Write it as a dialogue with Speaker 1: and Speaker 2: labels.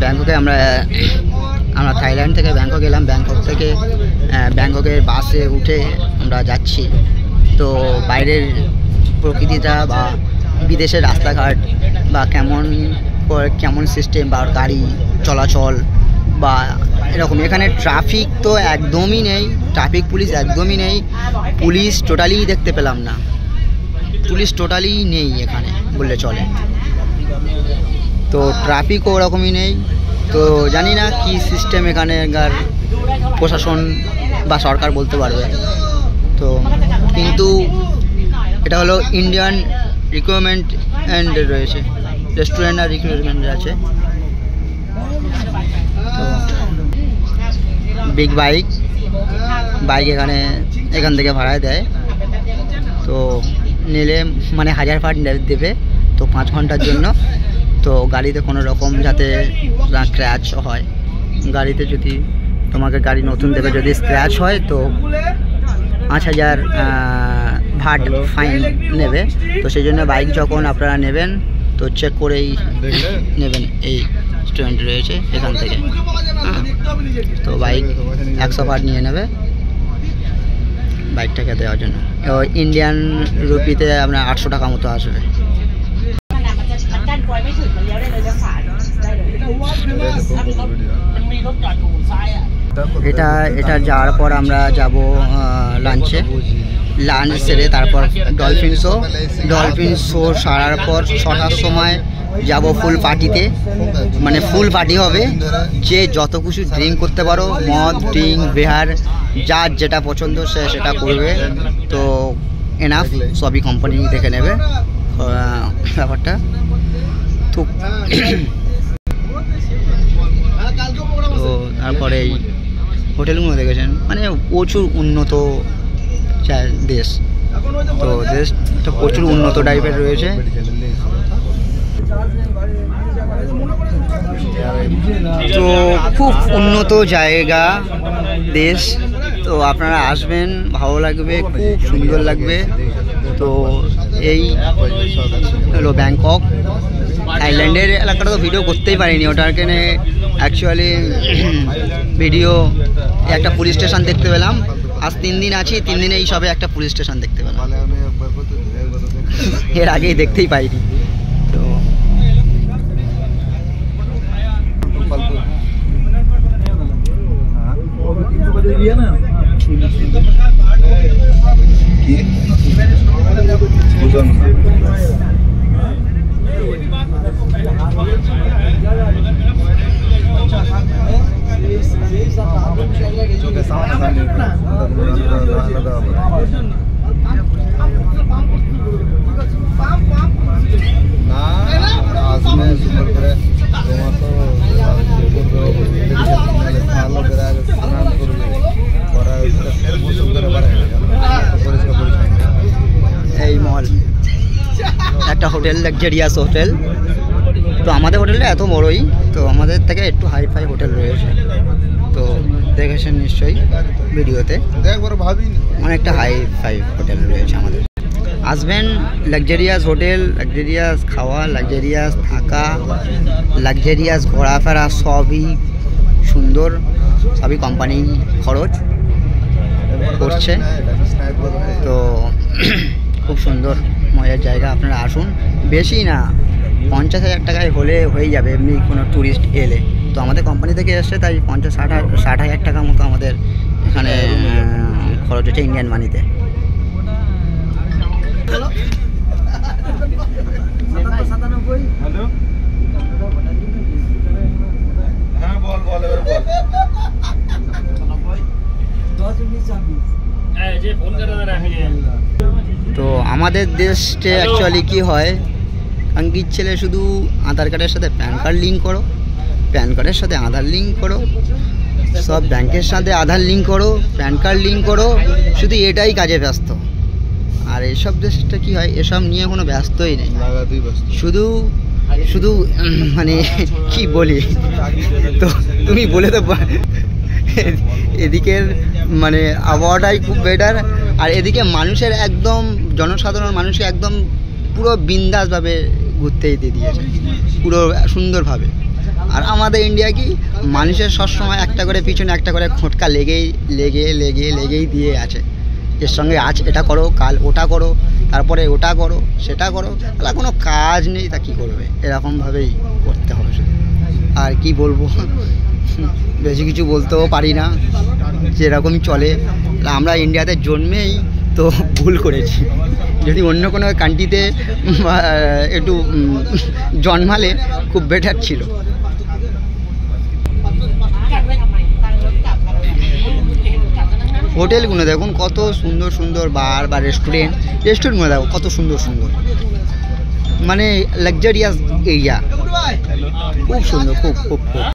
Speaker 1: ব্যাংককে আমরা থাইল্যান্ড থেকে ব্যাংকক এলাম। ব্যাংকক থেকে ব্যাংককের বাসে উঠে আমরা যাচ্ছি। তো বাইরের প্রকৃতিটা বা বিদেশের রাস্তাঘাট বা কেমন সিস্টেম বা গাড়ি চলাচল বা এরকম, এখানে ট্রাফিক তো একদমই নেই, ট্রাফিক পুলিশ একদমই নেই, পুলিশ টোটালি দেখতে পেলাম না, পুলিশ টোটালি নেই এখানে বললে চলে। তো ট্রাফিকও ওরকমই নেই। তো জানি না কি সিস্টেম এখানকার প্রশাসন বা সরকার বলতে পারবে। তো কিন্তু এটা হলো ইন্ডিয়ান রিক্রুটমেন্ট অ্যান্ড রয়েছে, রেস্টুরেন্ট আর রিক্রুটমেন্ট আছে। তো বিগ বাইক এখান থেকে ভাড়ায় দেয়। তো নিলে মানে 1000 বাট দেবে, তো 5 ঘন্টার জন্য। তো গাড়িতে কোনো রকম যাতে স্ক্র্যাচ হয়, গাড়িতে যদি তোমাকে গাড়ি নতুন দেবে, যদি স্ক্র্যাচ হয় তো 5000 ভাট ফাইন নেবে। তো সেই জন্য বাইক যখন আপনারা নেবেন তো চেক করেই নেবেন। এই রেস্টুরেন্ট রয়েছে এখান থেকে। তো বাইক 100 ভাট নিয়ে নেবে বাইকটাকে দেওয়ার জন্য। ইন্ডিয়ান রুপিতে আপনার 800 টাকা মতো আসবে। এটা যাওয়ার পর আমরা যাব লাঞ্চে। লাঞ্চ সেরে তারপর ডলফিন শো সারার পর 6টার সময় যাব ফুল পার্টিতে। মানে ফুল পার্টি হবে, যে যত কিছু ড্রিঙ্ক করতে পারো, মদ ড্রিঙ্ক বিহার যার যেটা পছন্দ সে সেটা করবে। তো এনাফ, সবই কোম্পানি দেখে নেবে ব্যাপারটা। তো তারপরে এই হোটেলগুলো দেখেছেন, মানে প্রচুর উন্নত দেশ। তো দেশটা প্রচুর উন্নত টাইপের রয়েছে। তো খুব উন্নত জায়গা দেশ। তো আপনারা আসবেন, ভালো লাগবে, খুব সুন্দর লাগবে। তো এই হলো ব্যাংকক। থাইল্যান্ডের এলাকাটা তো ভিডিও করতেই পারিনি, ওটার কেনে অ্যাকচুয়ালি ভিডিও। একটা পুলিশ স্টেশন দেখতে পেলাম, আজ 3 দিন আছি, 3 দিনে এই সবে একটা পুলিশ স্টেশন দেখতে পেলাম, এর আগেই দেখতেই পাইনি। তো এই মল একটা হোটেল, লাক্সারিয়াস হোটেল। তো আমাদের হোটেলটা এত বড়ই, তো আমাদের থেকে একটু হাইফাই হোটেল রয়েছে। তো দেখেছেন নিশ্চয়ই ভিডিওতে, অনেকটা হাইফাই হোটেল রয়েছে আমাদের। আসবেন, লাক্সারিয়াস হোটেল, লাক্সারিয়াস খাওয়া, লাক্সারিয়াস থাকা, লাক্সারিয়াস ঘোরাফেরা, সবই সুন্দর, সবই কোম্পানি খরচ করছে। তো খুব সুন্দর মজার জায়গা, আপনারা আসুন। বেশি না, 50,000 টাকায় হলে হয়ে যাবে এমনি কোনো ট্যুরিস্ট এলে। তো আমাদের কোম্পানি থেকে এসছে, তাই 50-60 টাকা মতো আমাদের এখানে খরচ হচ্ছে ইন্ডিয়ান মানিতে। তো আমাদের দেশে অ্যাকচুয়ালি কি হয়, আঙ্কির ছেলে শুধু আধার কার্ডের সাথে প্যান কার্ড লিঙ্ক করো, প্যান কার্ডের সাথে আধার লিঙ্ক করো, সব ব্যাংকের সাথে আধার লিঙ্ক করো, প্যান কার্ড লিঙ্ক করো, শুধু এটাই কাজে ব্যস্ত। আর এইসব দেশটা কি হয়, এসব নিয়ে কোনো ব্যস্তই নেই, শুধু মানে কি বলি। তো তুমি বলে তো, এদিকের মানে আবহাওয়াটাই খুব বেটার। আর এদিকে মানুষের একদম জনসাধারণ মানুষকে একদম পুরো বিন্দাসভাবে ঘুরতেই দিয়ে দিয়েছে, পুরো সুন্দরভাবে। আর আমাদের ইন্ডিয়া কি মানুষের সবসময় একটা করে পিছনে একটা করে খোঁটকা লেগেই দিয়ে আছে, এর সঙ্গে আজ এটা করো, কাল ওটা করো, তারপরে ওটা করো, সেটা করো, তাহলে কোনো কাজ নেই, তা কী করবে, এরকমভাবেই করতে হবে শুধু। আর কি বলবো, বেশি কিছু বলতেও পারি না, যেরকমই চলে। আমরা ইন্ডিয়াতে জন্মেই তো ভুল করেছি, যদি অন্য কোনো কান্ট্রিতে একটু জন্মালে খুব বেটার ছিল। হোটেলগুলো দেখুন কত সুন্দর সুন্দর, বার বা রেস্টুরেন্টগুলো দেখো কত সুন্দর সুন্দর, মানে লাক্সারিয়াস এরিয়া, খুব সুন্দর, খুব খুব খুব।